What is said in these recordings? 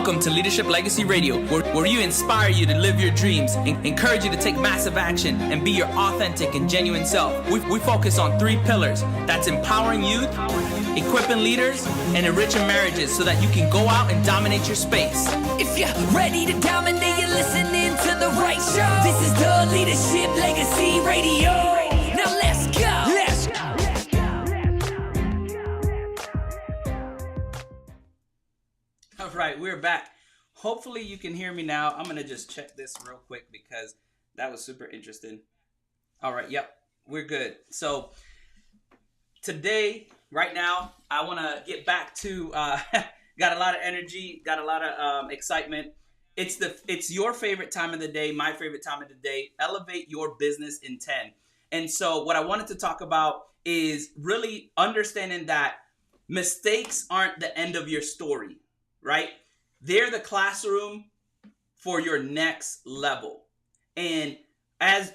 Welcome to Leadership Legacy Radio, where we inspire you to live your dreams, encourage you to take massive action, and be your authentic and genuine self. We focus on 3 pillars. That's empowering youth, equipping leaders, and enriching marriages so that you can go out and dominate your space. If you're ready to dominate, you're listening to the right show. This is the Leadership Legacy Radio. Now let's go. All right, we're back. Hopefully you can hear me now. I'm going to just check this real quick because that was super interesting. All right, yep, we're good. So today, right now, I want to get back to, got a lot of energy, got a lot of excitement. It's your favorite time of the day, my favorite time of the day. Elevate your business in 10. And so what I wanted to talk about is really understanding that mistakes aren't the end of your story. Right? They're the classroom for your next level. And as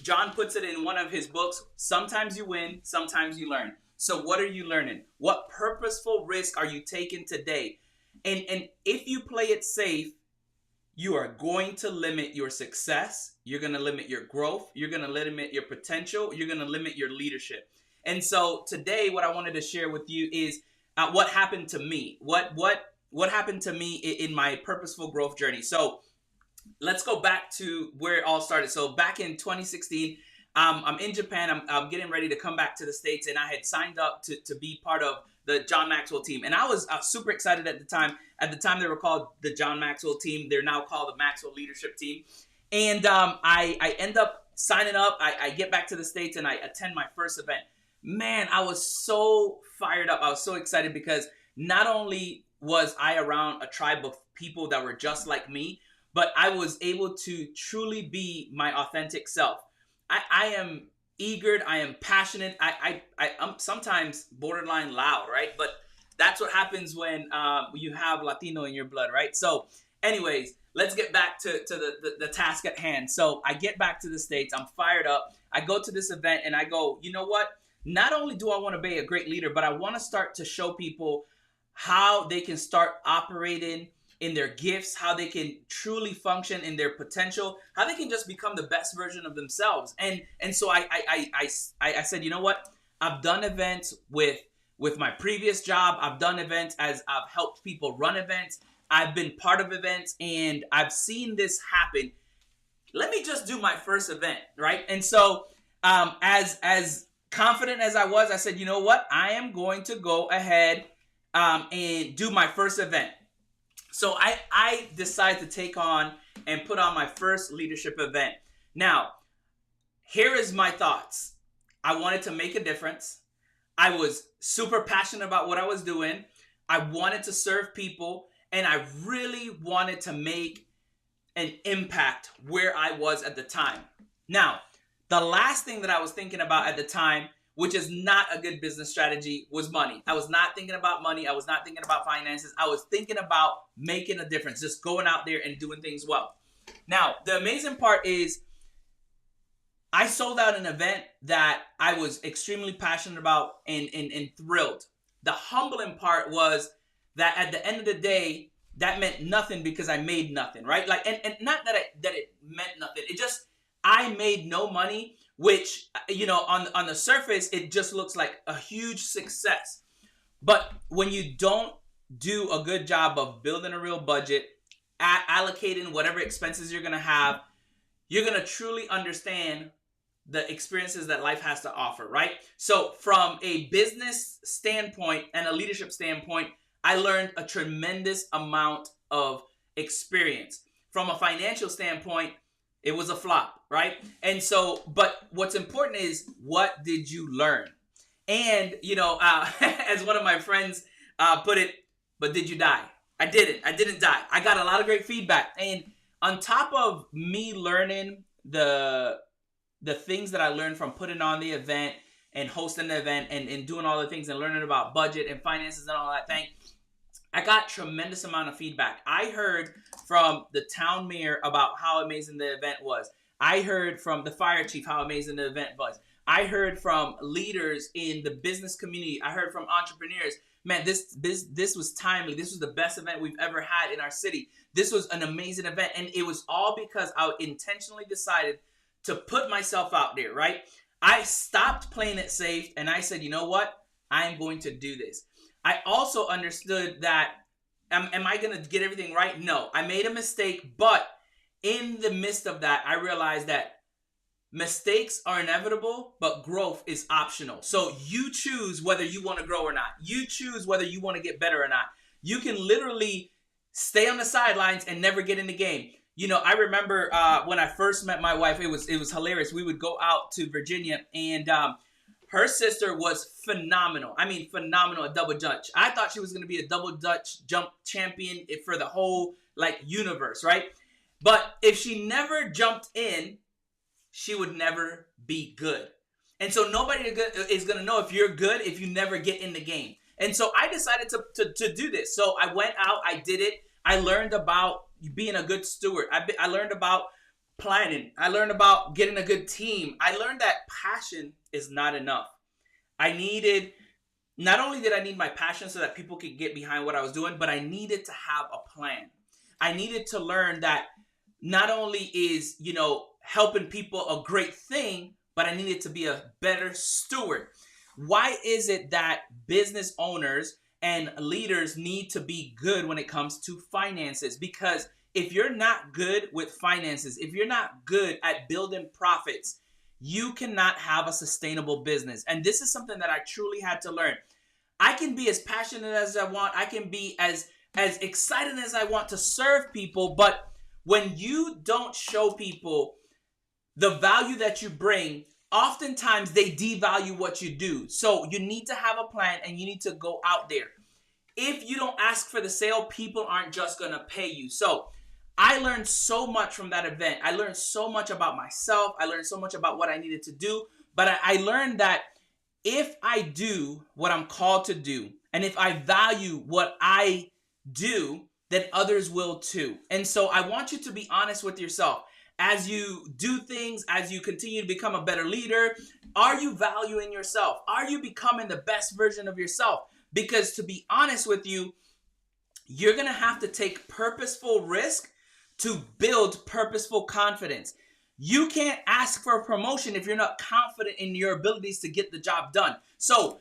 John puts it in one of his books, sometimes you win, sometimes you learn. So what are you learning? What purposeful risk are you taking today? And if you play it safe, you are going to limit your success. You're going to limit your growth. You're going to limit your potential. You're going to limit your leadership. And so today, what I wanted to share with you is what happened to me? What happened to me in my purposeful growth journey? So let's go back to where it all started. So back in 2016, I'm in Japan. I'm getting ready to come back to the States, and I had signed up to be part of the John Maxwell team. And I was super excited at the time. At the time, they were called the John Maxwell team. They're now called the Maxwell Leadership Team. And I end up signing up. I get back to the States, and I attend my first event. Man, I was so fired up. I was so excited because not only was I around a tribe of people that were just like me, but I was able to truly be my authentic self. I am eager. I am passionate. I'm sometimes borderline loud, right? But that's what happens when you have Latino in your blood, right? So anyways, let's get back to the task at hand. So I get back to the States. I'm fired up. I go to this event and I go, you know what? Not only do I want to be a great leader, but I want to start to show people how they can start operating in their gifts, how they can truly function in their potential, how they can just become the best version of themselves. And so I said, you know what? I've done events with my previous job. I've done events as I've helped people run events. I've been part of events, and I've seen this happen. Let me just do my first event, right? And so as confident as I was, I said, you know what? I am going to go ahead and do my first event. So I decided to take on and put on my first leadership event. Now, here is my thoughts. I wanted to make a difference. I was super passionate about what I was doing. I wanted to serve people, and I really wanted to make an impact where I was at the time. Now, the last thing that I was thinking about at the time, which is not a good business strategy, was money. I was not thinking about money. I was not thinking about finances. I was thinking about making a difference, just going out there and doing things well. Now, the amazing part is I sold out an event that I was extremely passionate about and thrilled. The humbling part was that at the end of the day, that meant nothing because I made nothing, right? Like, and not that it meant nothing. It just, I made no money, which, you know, on the surface, it just looks like a huge success. But when you don't do a good job of building a real budget, allocating whatever expenses you're going to have, you're going to truly understand the experiences that life has to offer, right? So from a business standpoint and a leadership standpoint, I learned a tremendous amount of experience. From a financial standpoint, it was a flop, right? And so, but what's important is, what did you learn? And, you know, as one of my friends put it, but did you die? I didn't die. I got a lot of great feedback. And on top of me learning the things that I learned from putting on the event and hosting the event and doing all the things and learning about budget and finances and all that thing, I got tremendous amount of feedback. I heard from the town mayor about how amazing the event was. I heard from the fire chief how amazing the event was. I heard from leaders in the business community. I heard from entrepreneurs. man, this was timely. This was the best event we've ever had in our city. This was an amazing event. And it was all because I intentionally decided to put myself out there, right? I stopped playing it safe and I said, you know what? I'm going to do this. I also understood that, am I going to get everything right? No, I made a mistake, but in the midst of that, I realized that mistakes are inevitable, but growth is optional. So you choose whether you want to grow or not. You choose whether you want to get better or not. You can literally stay on the sidelines and never get in the game. You know, I remember when I first met my wife, it was hilarious. We would go out to Virginia, and her sister was phenomenal. I mean, phenomenal at double dutch. I thought she was going to be a double dutch jump champion for the whole universe, right? But if she never jumped in, she would never be good. And so nobody is going to know if you're good if you never get in the game. And so I decided to do this. So I went out, I did it. I learned about being a good steward. I learned about planning. I learned about getting a good team. I learned that passion is not enough. Not only did I need my passion so that people could get behind what I was doing, but I needed to have a plan. I needed to learn that not only is, helping people a great thing, but I needed to be a better steward. Why is it that business owners and leaders need to be good when it comes to finances? Because if you're not good with finances, if you're not good at building profits, you cannot have a sustainable business. And this is something that I truly had to learn. I can be as passionate as I want. I can be as excited as I want to serve people. But when you don't show people the value that you bring, oftentimes they devalue what you do. So you need to have a plan and you need to go out there. If you don't ask for the sale, people aren't just going to pay you. So I learned so much from that event. I learned so much about myself. I learned so much about what I needed to do. But I learned that if I do what I'm called to do, and if I value what I do, then others will too. And so I want you to be honest with yourself. As you do things, as you continue to become a better leader, are you valuing yourself? Are you becoming the best version of yourself? Because to be honest with you, you're going to have to take purposeful risk to build purposeful confidence. You can't ask for a promotion if you're not confident in your abilities to get the job done. So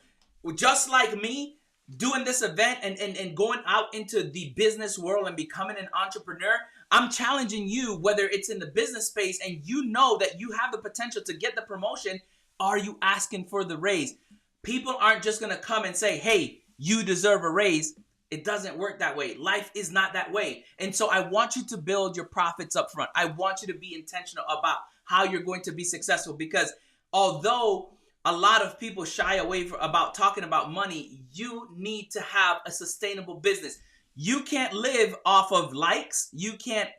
just like me, doing this event and going out into the business world and becoming an entrepreneur, I'm challenging you, whether it's in the business space and you know that you have the potential to get the promotion, are you asking for the raise? People aren't just going to come and say, hey, you deserve a raise. It doesn't work that way. Life is not that way. And so I want you to build your profits up front. I want you to be intentional about how you're going to be successful, because although a lot of people shy away about talking about money, you need to have a sustainable business. You can't live off of likes. You can't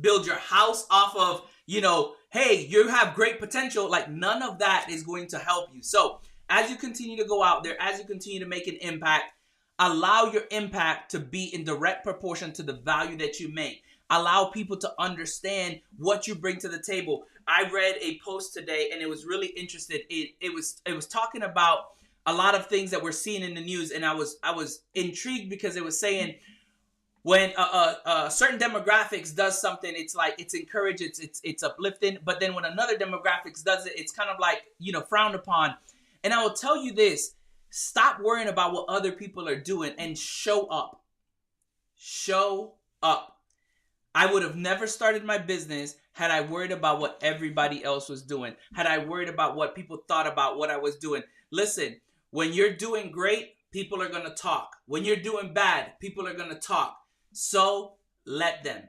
build your house off of, hey, you have great potential. Like, none of that is going to help you. So as you continue to go out there, as you continue to make an impact, allow your impact to be in direct proportion to the value that you make. Allow people to understand what you bring to the table. I read a post today and it was really interesting. It was talking about a lot of things that we're seeing in the news, and I was intrigued because it was saying when a certain demographics does something, it's like it's encouraged, it's uplifting, but then when another demographics does it, it's kind of like frowned upon. And I will tell you this: stop worrying about what other people are doing and show up. Show up. I would have never started my business had I worried about what everybody else was doing. Had I worried about what people thought about what I was doing. Listen, when you're doing great, people are going to talk. When you're doing bad, people are going to talk. So let them.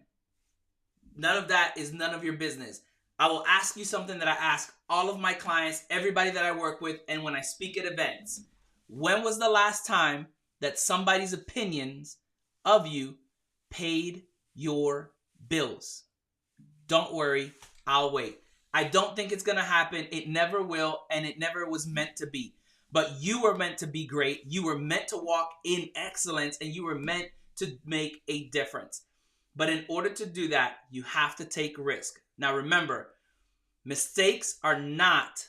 None of that is none of your business. I will ask you something that I ask all of my clients, everybody that I work with, and when I speak at events. When was the last time that somebody's opinions of you paid your bills? Don't worry, I'll wait. I don't think it's going to happen. It never will, and it never was meant to be. But you were meant to be great. You were meant to walk in excellence, and you were meant to make a difference. But in order to do that, you have to take risk. Now remember, mistakes are not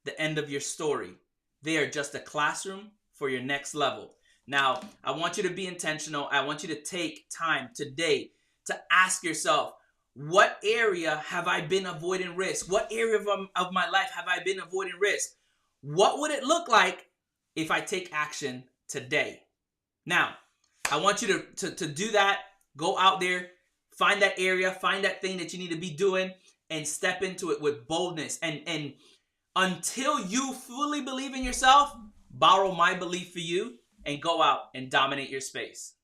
the end of your story. They are just a classroom for your next level. Now, I want you to be intentional. I want you to take time today to ask yourself, what area have I been avoiding risk? What area of my life have I been avoiding risk? What would it look like if I take action today? Now, I want you to do that. Go out there, find that area, find that thing that you need to be doing, and step into it with boldness. And until you fully believe in yourself, borrow my belief for you and go out and dominate your space.